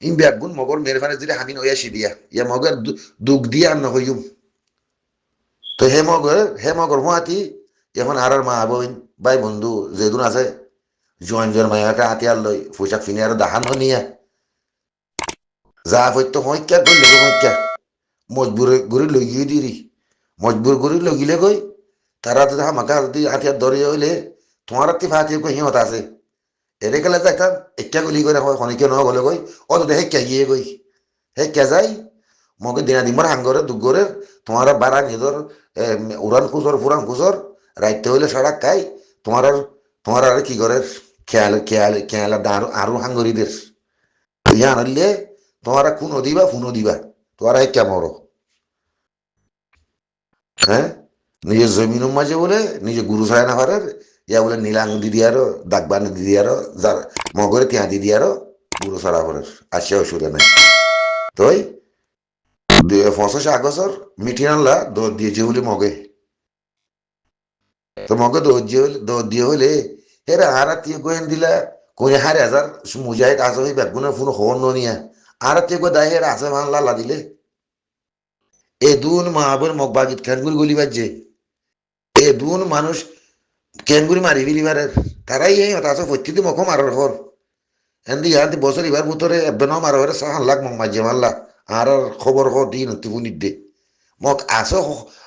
in ব্যাগুন মগর মেরফানে যদি হামিন ওয়া সিদিয়া ইয়া মগর দুঃখ দিয়া আর নহইম তো হে মগর হুয়াতি এখন আর মা বইন ভাই বন্ধু যেদুন আছে জয়েন জয়েন মায়াকে হাতিয়ার লই পোশাক ফিনে আর দাহান নিয়া যা হইতো হইক্যা গই লেগে হইক্যা মজবুর গরি লই গিয়ে দিরি মজবুর গরি লগিলে গই তারা যদি আমাকে যদি হাতিয়ার ধরে হইলে তোমার তি ফাতি কই হিমত আছে এরে গেলে তো একটা একটা গুলি করে হয় খনিকে ন গলে গই ও তো হেক্যা গিয়ে গই হেক্যা যাই মগে দিনা দিমর হাঙ্গরে দুগরে তোমার বারা নিজর উড়ান খুচর ফুরান খুচর রাইতে হইলে সড়ক খাই তোমার আর তোমার আর কি করে খেয়াল খেয়াল খেয়াল আরো হাঙ্গরিদের ইয়া আনলে তোমার খুনো দিবা ফুনো দিবা তোমার হেক্যা মরো হ্যাঁ নিজের জমিনের মাঝে বলে নিজে গুরু ছায় না পারে ইয়া বলে নীলাং দিদি আরো দাগবান দিদি আরো যার মগরে তিয়া দিদি আরো গুরু ছাড়া করে আসে অসুবিধা নাই তই 85 আগস্টর মিটিং আনলা দৌড় দিয়েছে বলে মগে তো মগে দৌড় দিয়ে হলে এরা আর আত্মীয় গোয়েন দিলা কোন হারে হাজার মুজাহিদ আসে হই বেগুনের ফোন খবর নিয়া আর আত্মীয় গো দায় এরা আছে ভাঙলা লা দিলে এ দুন মাহবুর মগবাগিত খানগুর গলি বাজছে এ দুন মানুষ কেনগুড়ি মারি ফিলিবারের তারাই এই হতা আছে প্রত্যেকটি মুখ মারার পর এন্দি ইয়ান্তি বছর ইবার ভিতরে এবেন মারার সাহান লাখ মগ মাঝে মারলা আর খবর হ দিন তুকুনি দে মগ আসো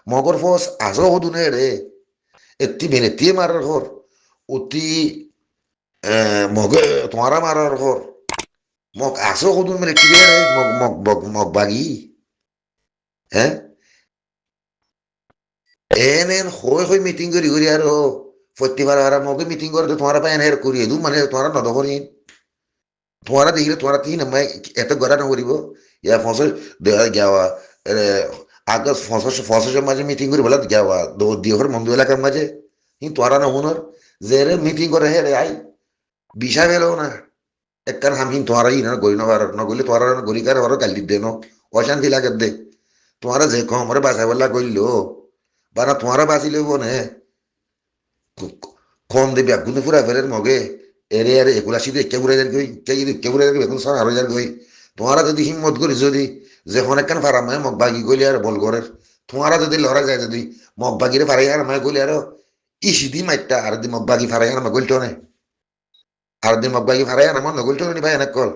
মগর ফস আসো হদুনে রে একটি মেনে মারার পর অতি মগে তোমারা মারার পর মগ আসো হদুন মেরে কি রে মগ মগ মগ মগ বাগি হ্যাঁ এন হই হই মিটিং করি আর প্রত্যেকবার আর মগে মিটিং করে তোমারা পায় এনে করি দু মানে তোমারা নদকরি তোমারা দেখিলে তোমারা তিন আমায় এত গড়া নকরিব ইয়া ফসল যাওয়া আগস্ট ফসলের মাঝে মিটিং করে বলা যাওয়া দিহর মন্দ এলাকার মাঝে কিন্তু তোরা না হুনর যে রে মিটিং করে হে রে আই বিষা গেল না একখান হাম হিন তোরা না গরি নগলি তোরা গরি কার ওরা গালি দে ন অশান্তি লাগে দে তোরা যে কম রে বাসা বলা কইল বানা তোরা বাঁচিলে বনে কম দেবে আগুন ফুরা ফেরের মগে এরে আরে এগুলা সিধে একে ঘুরে যার গই কে যদি একে ঘুরে যাবে এখন সব আরো যার গই তোমারা যদি হিম্মত করি যদি যে অনেকখান ফারাম হয় মগ বাগি গলি আর বল ঘরের তোমারা যদি লড়া যায় যদি মগ বাগিরে ফারাই আর মায় গলি আর ইসি দি মাইটটা আর দি মগ বাগি ফারাই আর মা গলতো না আর দি মগ বাগি ফারাই আর আমার নগলতো নি ভাই এনাক কল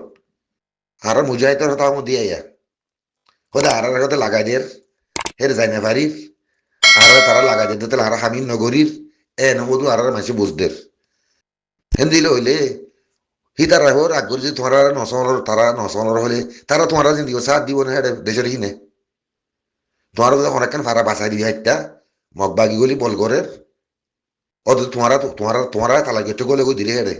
আর মুজাহিদ তাও দিয়ে আয়া হলে আর কথা লাগাই দের হের যাই না পারির আর তারা লাগাই দিতে তাহলে আর হামিন নগরীর এ নবধু আর মাসে বুঝদের হেন দিলে হইলে হিতারা হোর আগ করে যদি তোমার নশনের তারা নশনের হলে তারা তোমার জিন্দিগি সাথ দিব না হ্যাঁ দেশের হিনে তোমার অনেকক্ষণ ফারা বাঁচাই দিবি একটা মগ বাগি গলি বল করে অত তোমারা তালা গেটে গলে গো দিলে হেরে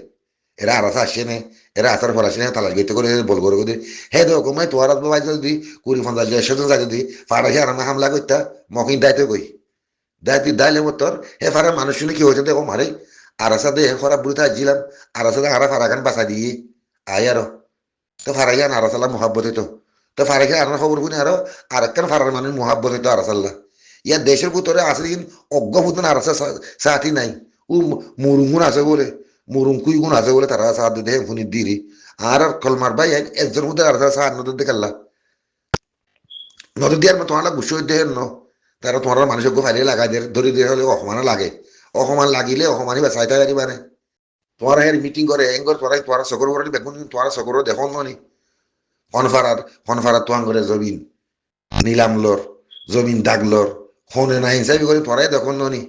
এরা আর আসে নে এরা আসার পর আসে না তালা গেটে করে বল করে গো হে দেখো মাই তোমার বাজে যদি 20-50 জন সেজন যায় যদি ফারা সে আরামে হামলা করতা মকিন দায়িত্ব কই দায়িত্ব দাইলে তোর হে ফারা মানুষ শুনে কি হয়েছে দেখো মারে আর সাথে হে খরাব বুড়িতে আসছিলাম আর সাথে হারা ফারা গান বাঁচা দিয়ে আই আরো তো ফারাইয়া আর সাল্লাহ মহাব্বত হইতো তো ফারাইকে আর খবর শুনে আরো আর একখান ফারার মানুষ মহাব্বত হইতো আর সাল্লাহ ইয়ার দেশের ভিতরে আছে দিন অজ্ঞভূত আর আছে সাথী নাই ও মুরুঙ্গুন আছে বলে মুরুঙ্কুই গুণ আছে বলে তারা সাথ দিতে ফুনি দিরি আর কলমার ভাই একজন মধ্যে আর সাথ নদর দেখাল্লা নদর দিয়ার তোমার গুছো হইতে ন তারা তোমার মানুষের ফাইলে লাগাই দিয়ে ধরে দিয়ে হলে অসমানে লাগে অসমান লাগিলে অসমানই বাঁচাইতে পারি মানে তোমার হের মিটিং করে এঙ্গর তোরা চকর করে বেগুন তোরা চকর দেখো নি হনফারাত তোয়াং করে জমিন নিলামলর জমিন দাগলর হনে না হিসাবি করে তোরাই দেখুন ননি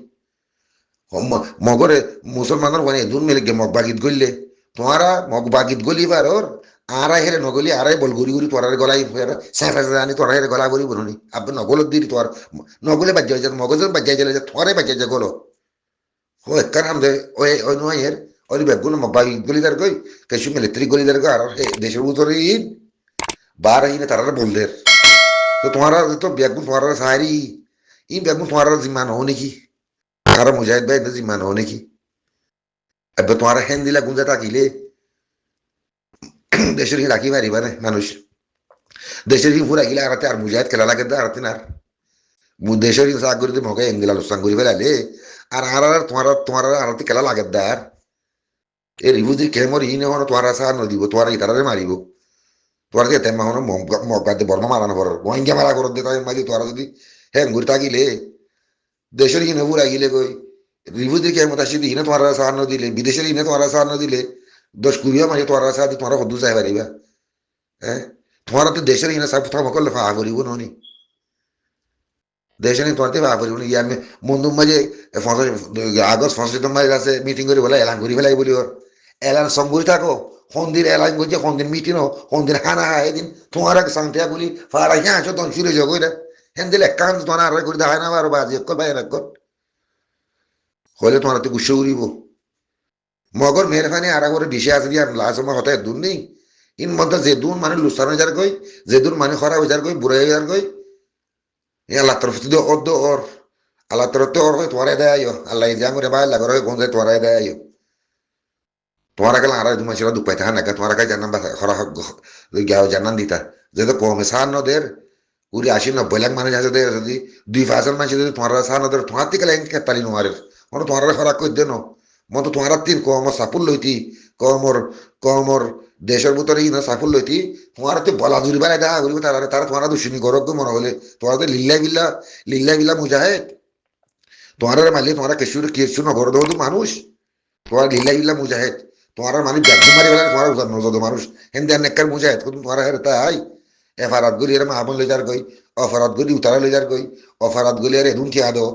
মগরে মুসলমানের মানে দুন মেলে মগ বাগিত গলিলে তোমারা মগ বাগিত গলিবার ওর আড়াই হেরে নগলি আড়াই বল ঘুরি ঘুরি তোরার গলাই সাঁফা আনি তোরা হেরে গলা ঘুরি বলুনি আপনি নগলত দিদি তোর নগলে বাজ্যা হয়েছে মগজের বাজ্যা গেলে যে তোরাই বাজ্যা যে গলো ও একখান আমদে ওই ওই নয় এর ওই বেগুন মগ বাগিত গলিদার গই কেসু মিলিটারি গলিদার গো আর দেশের ভিতরে বার আইনে তারা বলদের তো তোমারা তো বেগুন তোমারা সাহারি ই বেগুন তোমারা জিম্মান হো নাকি তারা মুজাহিদ ভাই জিম্মান হো নাকি এবার তোমারা হেন দিলা গুঞ্জা থাকিলে দেশের হি রাখি পারিবা না মানুষ দেশের হি ফুরা গিলা আরাতে আর মুজাহিদ খেলা লাগে আরাতে না দেশের হি সাগ করে মগে এঙ্গিলা লোসান করি ফেলালে আর তোমার আরাতে খেলা লাগে দার এ রিভুজির কেমর ই নেওয়ানো তোমারা সার নদিব তোমারা ইতারারে মারিব তোরা যে তেমন মগাতে বর্মা মারানো পর গোয়েঙ্গা মারা করত দে তাই মাঝে তোরা যদি হ্যাঁ ঘুরে থাকিলে দেশের ইনে পুরা গিলে কই রিভুজি কে মত আসি ইনে তোরা সাহায্য দিলে বিদেশের ইনে তোরা সাহায্য দিলে 10-20 মাঝে তোরা সাহায্য তোরা হদু যাই পারিবা হ্যাঁ তোরা তো দেশের ইনে সব কথা মকল ফা করিব ননি দেশের তোরা তে ফা করিব ইয়া মে মন্দুম মাঝে আগস্ট 5 আছে মিটিং করে বলে এলান করি ফেলাই বলি ওর এলান সম্বুরি থাকো হন্দির এলান করছে হন্দির মিটিং হন্দির হানা এদিন তোমার সাংটিয়া বলি ফারা হ্যাঁ আছো তখন শুরু যাবো এটা হেন দিলে কান তোমার আর করে দেখায় না আর বাজে কল ভাই রাখ হলে তোমার তো গুসে উড়িব মগর মেহরবানি আর করে ডিসে আছে দিয়ে লাস্ট সময় হতে দূর নেই ইন মধ্যে যে দূর মানে লুসানো যার কই যে দূর মানে খরা হয়ে যার কই বুড়ে হয়ে যার কই আল্লাহ তরফ থেকে ওর আল্লাহ তরফ থেকে ওর কই তোমার দেয় আল্লাহ যা করে ভাই লাগর হয় কোন যায় তোমার দেয় তোমার কাছে আর তুমি সেটা দুঃখ পাইতে হ্যাঁ না তোমার কাছে জানান বা খরা গাও জানান দিতা যেহেতু কমে সার নদের 80-90 লাখ মানুষ আছে যদি 2% মানুষ যদি তোমার সার নদের তোমার থেকে লাইন কেতালি নোয়ারের মানে তোমার খরা কই দেন মতো তোমার তিন কমর সাপুল লইতি কমর কমর দেশের ভিতরে ইনা সাফল লইতি তোমার তো বলা জুড়ি বেড়াই দেখা করিব তারা তারা তোমার দুশ্চিনি গরক মনে হলে তোমার তো লিল্লা বিল্লা মুজাহেদ তোমার মারলে তোমার কেসু নগর দেবো মানুষ তোমার লিল্লা বিল্লা মুজাহেদ তোমার মানে ব্যাঘ্র মারি বেলা তোমার নজর মানুষ হেন নেকর মুজাহেদ তোমার হের তাই এফারাত গলি এর মাহবুল লইজার গই অফারাত গলি উতারা লইজার গই অফারাত গলি এর এদুন খেয়া দো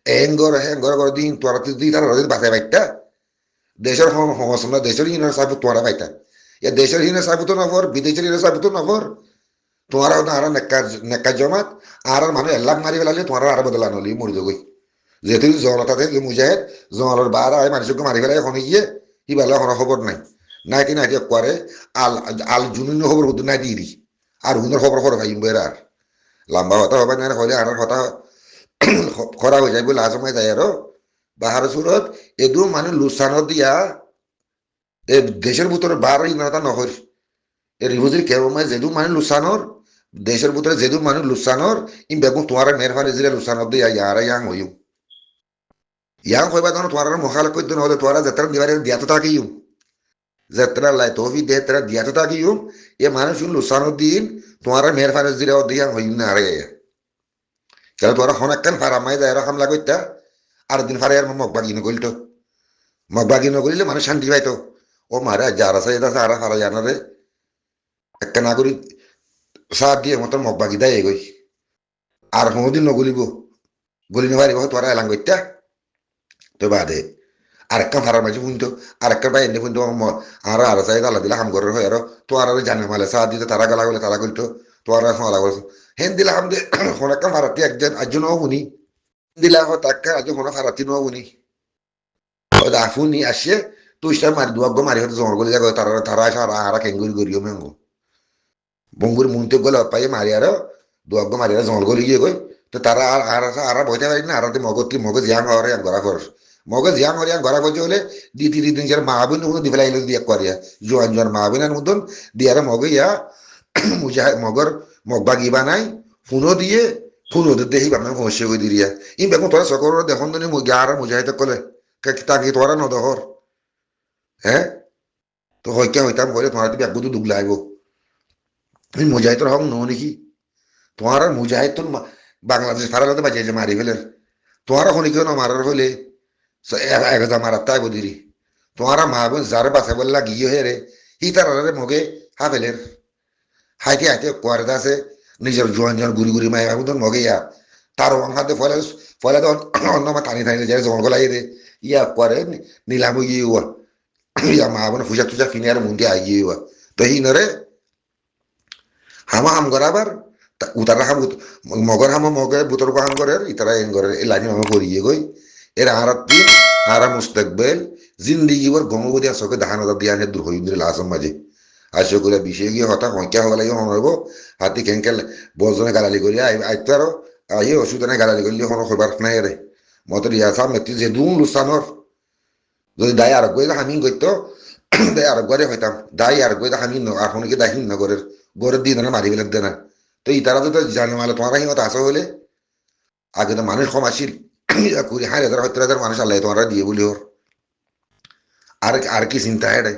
হেঙ্গর করে দিন তোরা তুই তারা রোদের বাসায় বাইকটা দেশের সমস্যা দেশের হিনের সাহেব তোরা পাইতা এ দেশের হিনের সাহেব তো নগর বিদেশের হিনের সাহেব তো নগর তোমার আর নেকা জমাত আর মানুষ এলাক মারি ফেলালে তোমার আর বদলা নলি মরি যাবই যেহেতু জলতাতে মুজাহেদ জলের বার আয় মানুষকে মারি ফেলাই এখন গিয়ে কি বেলা কোনো খবর নাই নাইটি নাইটি করে আল আল জুনুন খবর বুদ্ধ নাই দি আর হুনের খবর খবর ভাই বের আর লম্বা হতা হবে না হলে আর কথা খরা হয়ে যায় বলে আসময় যায় আর বাহার সুরত এদু মানুষ লুসানো দিয়া এ দেশের ভিতরে বার ইনতা নহর এ রিভুজির কেমন যেদু মানুষ লুসানোর দেশের ভিতরে যেদু মানুষ লুসানোর ইম বেগুন তোমার মেহরবানি জিরে লুসানোর দিয়া ইয়ারা ইয়াং হইম ইয়াং হইবা তখন তোমার মোখালে করতে নহলে তোরা যাত্রা দিবারে দিয়াতো থাকিম যাত্রা লাই তহবি দে তারা দিয়াতো থাকিম এ মানুষ লুসানোর দিন তোমার মেহরবানি জিরে দিয়াং হইম না আরে কেন তোরা হনাক্কান ফারামাই যায় এরা হামলা করতা আর দিন ফারে আর মগবাগি নগলিত মগবাগি নগলিলে মানুষ শান্তি পাইতো ও মারা যারা আছে এটা সারা ফারা জানা রে একটা নাগরিক সার দিয়ে মতন মগবাগি দেয় এগোই আর কোনোদিন নগলিব গলি নেবারিব তোরা এলাম করতা তো বাদে আরেকটা ভাড়ার মাঝে শুনতো আরেকটা বাইরে এনে শুনতো আর আর চাই তালা দিলা হাম করে হয় আর তো আর জানে মালে সার দিতে তারা গালা গলে তারা করতো তো আর মালা করছো হেন দিলা হাম দে একটা ভাড়াতে একজন একজনও শুনি দিলা হয় তাকে আজ কোনো ভাড়াতি নও শুনি শুনি আসে তুই মারি দুয়াগ্য মারি হয়তো জমর গলে যাবে তারা তারা আসে আর আর কেঙ্গুরি গরিও মেঙ্গো বঙ্গুর মুনতে গলে পাই মারি আর দুয়াগ্য মারি আর জমর গলে গিয়ে গই তো তারা আর আর আর বইতে পারি না আর মগজ ইয়াং হওয়ার গড়া কর মগজ ইয়াং হওয়ার গড়া করছে হলে দিন চার মাহবিন দি ফেলাই দিয়ে করিয়া জোয়ান মাহবিনের মতন দিয়ে মগে ইয়া মগর মগবাগি বানাই ফুনো দিয়ে ফুনো দেহি বানাই সমস্যা করে দিয়া ই বেগুন তোরা সকল দেখুন দিন আর মুজাহিদ কলে তাকে তোরা নদহর হ্যাঁ তো হইকা হইতাম বলে তোমার ব্যাগুতো দুগ লাগবো মুজাহিদর হক নো নাকি তোমার মুজাহিদ তো বাংলাদেশ ফারালাতে বাজিয়েছে মারি ফেলেন তোমার হনি কেউ না মারার হলে 1000 মারার তাই বদিরি তোমার মা বোন যার বাসে বললা গিয়ে হে রে হি তারা মগে হাফেলের হাইতে হাইতে কোয়ারে আছে নিজের জোয়ান গুড়ি গুড়ি মায়ের মতন মগে ইয়া তার হাতে ফলে ফলে তো অন্য মা টানি টানি যায় জমল গলাই দে ইয়া করে নিলাম গিয়ে ইয়া মা বোন ফুজা টুজা কিনে আর মুন্দি আই গিয়ে তো হি নরে হামা হাম করাবার উতারা হাম মগর হামা মগে বুতর হাম করে ইতারা এন করে এই লাইন হামা করিয়ে গই এর আরাত দিন আরা মুস্তাকবেল জিন্দিগি বর গঙ্গবতী আসকে দাহান দিয়া দূর হইন্দ্র লাসম মাঝে আসে করে বিষয়ে গিয়ে হঠাৎ হইকা হওয়া লাগে হনব হাতি কেঙ্কেল বজনে গালালি করি আইতো আরো আই ওষুধ এনে গালালি করলে হন হইবার নাই রে মত রিয়াসা মেতি যে দুন লুসানোর যদি দায় আর গই হামিং করতো দায় আর গরে হইতাম দায় আর গই হামিং এখন কি দাহিন নগরের গরের দিন মারি ফেলে দেনা তো ইতারা তো জানে মালে তোমার হিমত আসা হলে আগে তো মানুষ কম আসিল 20,000-70,000 মানুষ আল্লাহ তোমরা দিয়ে বলি ওর আর আর কি চিন্তা হেডে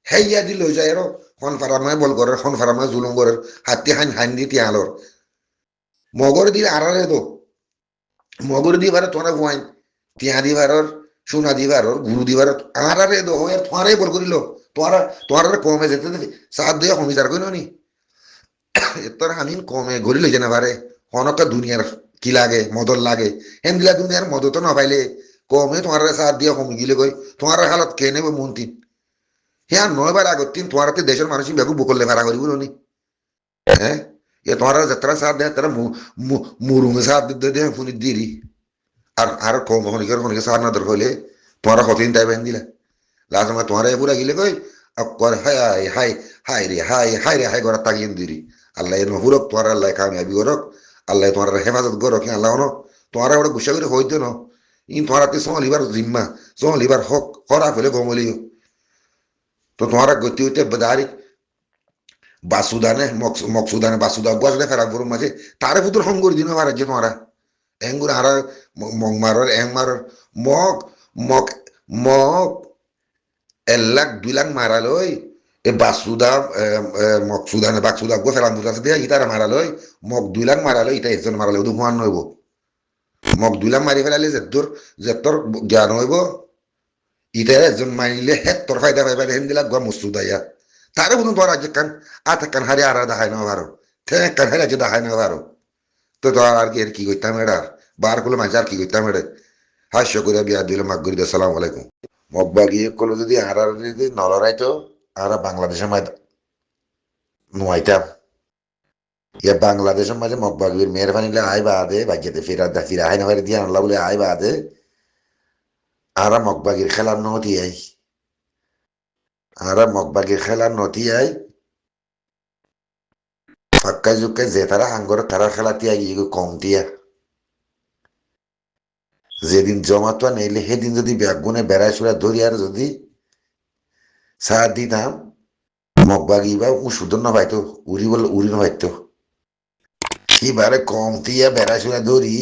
হ্যাঁ ইয়া দিল যায় আরো খন ফারামায় বল করে খন ফারামায় জুলুম করে হাতি হাইন হাইন দি তিয়ালর মগর দিয়ে আড়ালে তো মগর দিবার তোরা ভয় তিয়া দিবারর সোনা দিবারর গুরু দিবারর আড়ালে তো হয় তোরাই বল করিল তোরা তোরা কমে যেতে সাত দিয়ে কমি যার কইল নি তোর হামিন কমে গড়ি লইছে না পারে হনকা দুনিয়ার কি লাগে মদর লাগে হেন দিলা দুনিয়ার মদ তো না পাইলে কমে তোমার সাত দিয়ে কমে গিলে কই তোমার হালত কে নেবে মন্ত্রী হ্যাঁ 9 বার আগত তিন তোমার দেশের মানুষ বেগু বুকলে ভাড়া করিব নি হ্যাঁ এ তোমার যাত্রা সাথ দেয় তারা মুরুঙে সাথ দিতে দেয় ফুনি দিরি আর কম খনিকের খনিকে সাথ না দরকার হইলে তোমার কতদিন তাই বেন দিলা লাস্ট সময় তোমার পুরা গিলে কই কর হাই হাই হাই রে হাই হাই রে হাই করার তাগিয়ে দিরি আল্লাহ এর মহুরক তোমার আল্লাহ কামিয়াবি করক আল্লাহ তোমার হেফাজত করক আল্লাহ ন তোমার ওটা গুসা করে হইতো ন ইন তোমার সহলিবার জিম্মা সহলিবার হক করা ফেলে গমলিও তো তোমার গতি হইতে বেদারি বাসুদানে মকসুদানে বাসুদা বুয়াজনে ফেরা বরুম মাঝে তারে পুতুর হঙ্গুর দিন মারা যে তোমারা এঙ্গুর হারা মগ মারর এং মারর মগ মগ মগ 1 লাখ 2 লাখ মারালই এ বাসুদা মকসুদানে বাকসুদা গো ফেরান দুটা দিয়ে ইতারা মারালই মগ 2 লাখ মারালই ইটা একজন মারালে ওদু হুয়ান নইব মগ 2 লাখ মারি ফেলালে যেতর জ্ঞান হইব ইটা একজন মারিলে হেত্তর ফায়দা পাইবা হেন দিলাক গো মসুদাইয়া তারে কোনো তোর আজ কান আতা কান হারে আর দেখায় না পারো ঠেক কান হারে যে দেখায় না পারো তো তো আর কি করতাম এটা বার করলে মাঝে আর কি করতাম এটা হাস্য করে বিয়া দিল মাগ করি সালাম আলাইকুম মগবা গিয়ে করলো যদি আর যদি নলরাইতো আর বাংলাদেশের মাঝে নুয়াইতাম ইয়া বাংলাদেশের মাঝে মগবাগির মেহরবানি আই বাদে বাজ্যতে ফিরা হাই না দিয়ে আনলা বলে আই বাদে আর মগবাগির খেলার নতি আই আর মগবাগির খেলার নতি আই ফাক্কা জুক্কা যে তারা হাঙ্গর তারা খেলাতে গিয়ে কম দিয়া যেদিন জমাতো নেইলে সেদিন যদি ব্যাগুনে বেড়াই চুরা ধরি আর যদি সার দিতাম মগবাগি বা শুধু না পাইতো উড়ি বলে উড়ি না পাইতো এবারে কম দিয়া বেড়াই চুরা ধরি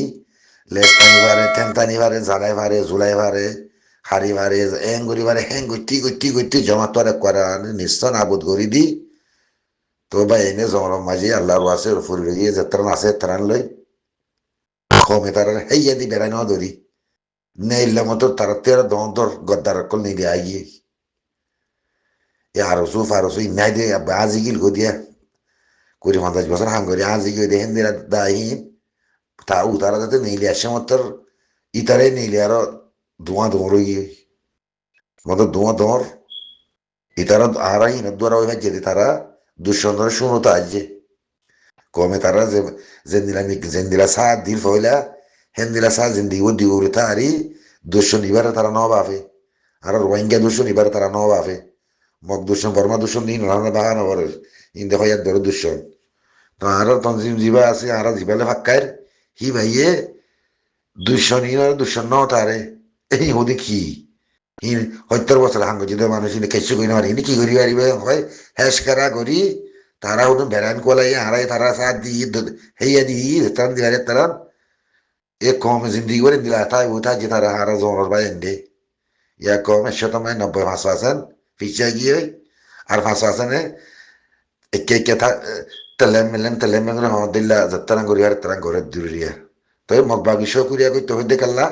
লেজ টানি পারে ঠেন টানি পারে জালাই পারে জুলাই পারে হারি পারে এং করি পারে হ্যাং করতে জমাতো আর করা নিশ্চয় নাবোধ করি দি তো বা এনে জমরম মাঝে আল্লাহর আছে ফুরি গিয়ে যাত্রা আছে ত্রাণ লই কমে তারা হেইয়া দি বেড়াই নেওয়া ধরি নেইলে মতো তারা তেরা দর গদ্দার কল নেই দিয়ে আইয়ে আরসু ফারসু ইনাই দিয়ে আজি গিল গদিয়া 20-50 বছর হাম করি আজি গিয়ে দেখেন দিরা দাহিন তা তারা যাতে নেইলে আসে মতর ইতারে নেইলে আরো ধোঁয়া দৌড় গিয়ে মতো ধোঁয়া দৌড় ইতারা আর দ্বারা ওই যেতে তারা দুঃসন্ধরে শুনতো আজকে কমে তারা যে জেন্দিলা সাত দিল ফইলা হেন্দিলা সাত জিন্দিগো দিগুরে তারি দুঃসন ইবারে তারা ন বাফে আর রোহিঙ্গা দুঃসন ইবারে তারা ন বাফে মগ দুঃসন বর্মা দুঃসন দিন রান্না বাগানো করে ইন দেখো ইয়ার ধরে দুঃসন তো আরো তনজিম জিবা আছে আর জিবালে ফাক্কার হি ভাইয়ে দুঃসন ইন আর দুঃসন ন তারে এই হদি কি ইন 70 বছর হাঙ্গ যদি মানুষ খেসে কই না পারি কি করি পারিবে হয় হেস করা করি তারা হতো বেড়ান কোলাই হারাই তারা সাথ দিয়ে হেয়া দিয়ে তারা দিলারে তারা এ কম জিন্দিগি করে দিলা তাই ওটা যে তারা হারা জমর বাই এন্ডে ইয়া কম 190-500 পিছিয়ে গিয়ে আর 500 একে একে তেলেম মেলে দিল্লা যাত্রা করি আর তারা ঘরের দূরিয়া তো মগবাগি শো করিয়া কই তো দেখাল্লা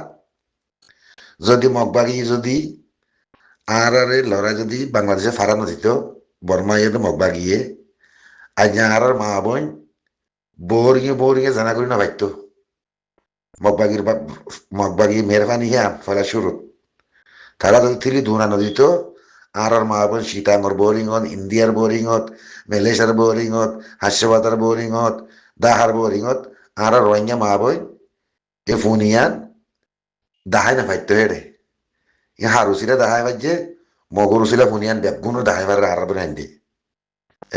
যদি মগবাগি যদি আর লড়াই যদি বাংলাদেশে ফারানো দিত বর্মা ইয়ে তো মগবাগিয়ে আজ আর মা বোন বোরিংয়ে জানা করি না ভাইতো মগবাগি মেহরবানি হ্যাঁ ফেলা শুরু তারা যদি থিলি ধুনা দিত আর মা বোন সীতাঙ্গর বোরিংত ইন্ডিয়ার বোরিংত মালয়েশিয়ার বোরিংত হাস্যবাদার বোরিংত দাহার বোরিংত আর রোহিঙ্গা মা বোন এ ফুনিয়ান দাহাই না ভাইতো হেরে হারুসিরা দাহাই ভাজছে মগরুসিলা ফুনিয়ান বেগুনো দাহাই ভারে আর বোন আইন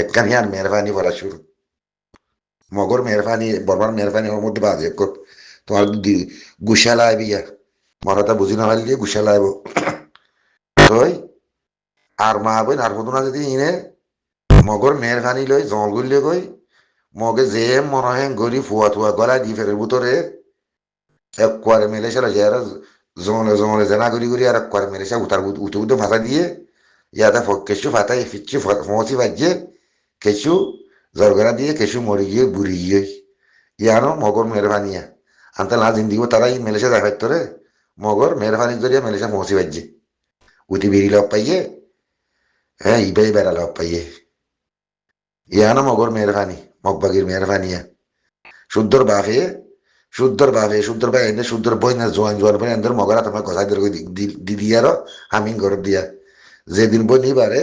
একখান হিয়ান মেহরবানি বলা শুরু মগর মেহরবানি বর্মার মেহরবানি ওর মধ্যে বাজে তোমার গুসা লাইব ইয়া মরাটা বুঝি না পারলে গুসা লাইব তই আর মা বই আর মতো না যদি ইনে মগর মেহরবানি লই জল গুলিয়ে কই মগে যে মনে হয় গরি ফুয়া গলা দি ফেরের ভিতরে এক কোয়ারে মেলে সেলা যে আর জমলে জেনা করি আর এক কোয়ারে মেলে সে উঠে ভাষা দিয়ে ইয়াতে কেঁচু ফাটাই ফিচ্ছু ফসি বাজে কেঁচু জরগরা দিয়ে কেঁচু মরি গিয়ে বুড়ি গিয়ে ইয়ানো মগর মেহরবানিয়া আনতে না জিন্দিগো তারাই মেলেছে দেখাই তোরে মগর মেহরবানি করিয়া মেলেছে ফসি বাজে উঠি বেরি লব পাইয়ে হ্যাঁ ইবাই বেড়া লব পাইয়ে ইয়ানো মগর মেহরবানি মগবাগির মেহরবানিয়া শুদ্ধর বাফে শুদ্ধর বাই এনে শুদ্ধর বই না জোয়ান বই এদের মগরা তোমার কথা দিদিয়ারও হামিং ঘর দিয়া যেদিন বই নিবারে